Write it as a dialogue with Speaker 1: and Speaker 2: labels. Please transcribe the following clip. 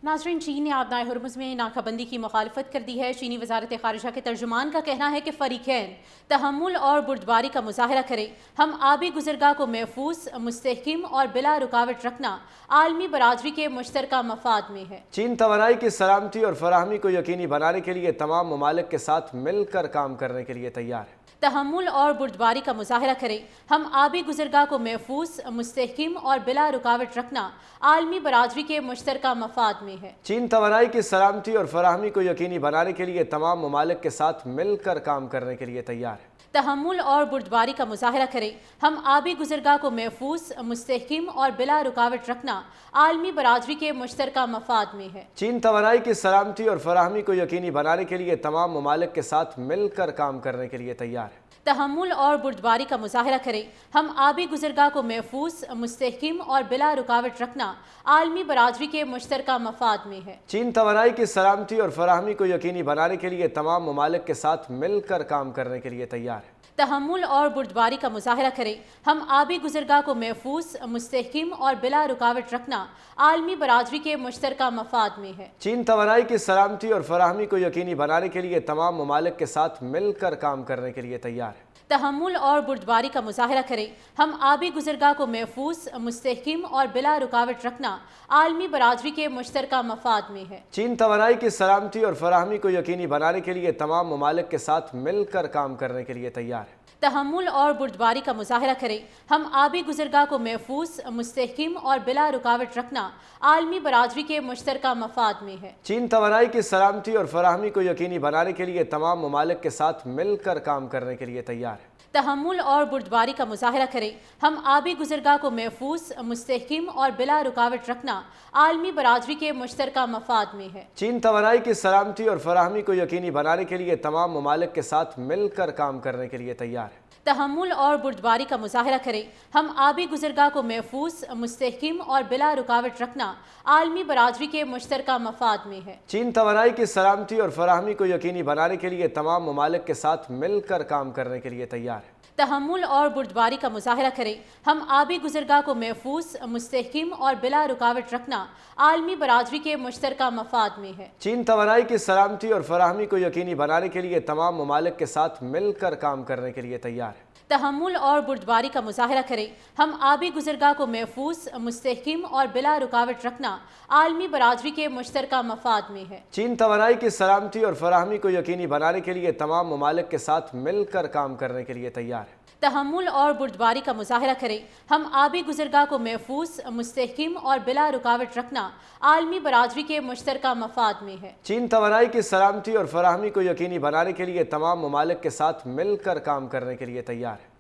Speaker 1: ناظرین، چین نے آبنائے ہرمز میں ناکہ بندی کی مخالفت کر دی ہے۔ چینی وزارت خارجہ کے ترجمان کا کہنا ہے کہ فریقین تحمل اور بردباری کا مظاہرہ کریں۔ ہم آبی گزرگاہ کو محفوظ، مستحکم اور بلا رکاوٹ رکھنا عالمی برادری کے مشترکہ مفاد میں ہے۔
Speaker 2: چین توانائی کی سلامتی اور فراہمی کو یقینی بنانے کے لیے تمام ممالک کے ساتھ مل کر کام کرنے کے لیے تیار ہے۔
Speaker 1: تحمل اور بردباری کا مظاہرہ کریں۔ ہم آبی گزرگاہ کو محفوظ، مستحکم اور بلا رکاوٹ رکھنا عالمی برادری کے مشترکہ مفاد میں ہے۔
Speaker 2: چین توانائی کی سلامتی اور فراہمی کو یقینی بنانے کے لیے تمام ممالک کے ساتھ مل کر کام کرنے کے لیے تیار ہے۔
Speaker 1: تحمل اور بردباری کا مظاہرہ کریں۔ ہم آبی گزرگاہ کو محفوظ، مستحکم اور بلا رکاوٹ رکھنا عالمی برادری کے مشترکہ مفاد میں ہے۔
Speaker 2: چین توانائی کی سلامتی اور فراہمی کو یقینی بنانے کے لیے تمام ممالک کے ساتھ مل کر کام کرنے کے لیے تیار ہے۔
Speaker 1: تحمل اور بردباری کا مظاہرہ کریں۔ ہم آبی گزرگاہ کو محفوظ، مستحکم اور بلا رکاوٹ رکھنا عالمی برادری کے مشترکہ مفاد میں ہے۔
Speaker 2: چین توانائی کی سلامتی اور فراہمی کو یقینی بنانے کے لیے تمام ممالک کے ساتھ مل کر کام کرنے کے لیے تیار ہے۔
Speaker 1: تحمل اور بردباری کا مظاہرہ کریں۔ ہم آبی گزرگاہ کو محفوظ، مستحکم اور بلا رکاوٹ رکھنا عالمی برادری کے مشترکہ مفاد میں ہے۔
Speaker 2: چین توانائی کی سلامتی اور فراہمی کو یقینی بنانے کے لیے تمام ممالک کے ساتھ مل کر کام کرنے کے لیے تیار ہے۔
Speaker 1: تحمل اور بردباری کا مظاہرہ کریں۔ ہم آبی گزرگاہ کو محفوظ، مستحکم اور بلا رکاوٹ رکھنا عالمی برادری کے مشترکہ مفاد میں ہے۔
Speaker 2: چین توانائی کی سلامتی اور فراہمی کو یقینی بنانے کے لیے تمام ممالک کے ساتھ مل کر کام کرنے کے لیے تیار ہے۔
Speaker 1: تحمل اور بردباری کا مظاہرہ کریں۔ ہم آبی گزرگاہ کو محفوظ، مستحکم اور بلا رکاوٹ رکھنا عالمی برادری کے مشترکہ مفاد میں ہے۔
Speaker 2: چین توانائی کی سلامتی اور فراہمی کو یقینی بنانے کے لیے تمام ممالک کے ساتھ مل کر کام کرنے کے لیے تیار ہے۔
Speaker 1: تحمل اور بردباری کا مظاہرہ کریں۔ ہم آبی گزرگاہ کو محفوظ، مستحکم اور بلا رکاوٹ رکھنا عالمی برادری کے مشترکہ مفاد میں ہے۔
Speaker 2: چین توانائی کی سلامتی اور فراہمی کو یقینی بنانے کے لیے تمام ممالک کے ساتھ مل کر کام کرنے کے لیے تیار ہے۔
Speaker 1: تحمل اور بردباری کا مظاہرہ کریں۔ ہم آبی گزرگاہ کو محفوظ، مستحکم اور بلا رکاوٹ رکھنا عالمی برادری کے مشترکہ مفاد میں ہے۔
Speaker 2: چین توانائی کی سلامتی اور فراہمی کو یقینی بنانے کے لیے تمام ممالک کے ساتھ مل کر کام کرنے کے لیے تیار ہے۔
Speaker 1: تحمل اور بردباری کا مظاہرہ کریں۔ ہم آبی گزرگاہ کو محفوظ، مستحکم اور بلا رکاوٹ رکھنا عالمی برادری کے مشترکہ مفاد میں ہے۔
Speaker 2: چین توانائی کی سلامتی اور فراہمی کو یقینی بنانے کے لیے تمام ممالک کے ساتھ مل کر کام کرنے کے لیے تیار ہے۔
Speaker 1: تحمل اور بردباری کا مظاہرہ کریں۔ ہم آبی گزرگاہ کو محفوظ، مستحکم اور بلا رکاوٹ رکھنا عالمی برادری کے مشترکہ مفاد میں ہے۔
Speaker 2: چین توانائی کی سلامتی اور فراہمی کو یقینی بنانے کے لیے تمام ممالک کے ساتھ مل کر کام کرنے کے لیے تیار ہے۔
Speaker 1: تحمل اور بردباری کا مظاہرہ کریں۔ ہم آبی گزرگاہ کو محفوظ، مستحکم اور بلا رکاوٹ رکھنا عالمی برادری کے مشترکہ مفاد میں ہے۔
Speaker 2: چین توانائی کی سلامتی اور فراہمی کو یقینی بنانے کے لیے تمام ممالک کے ساتھ مل کر کام کرنے کے لیے تیار ہے۔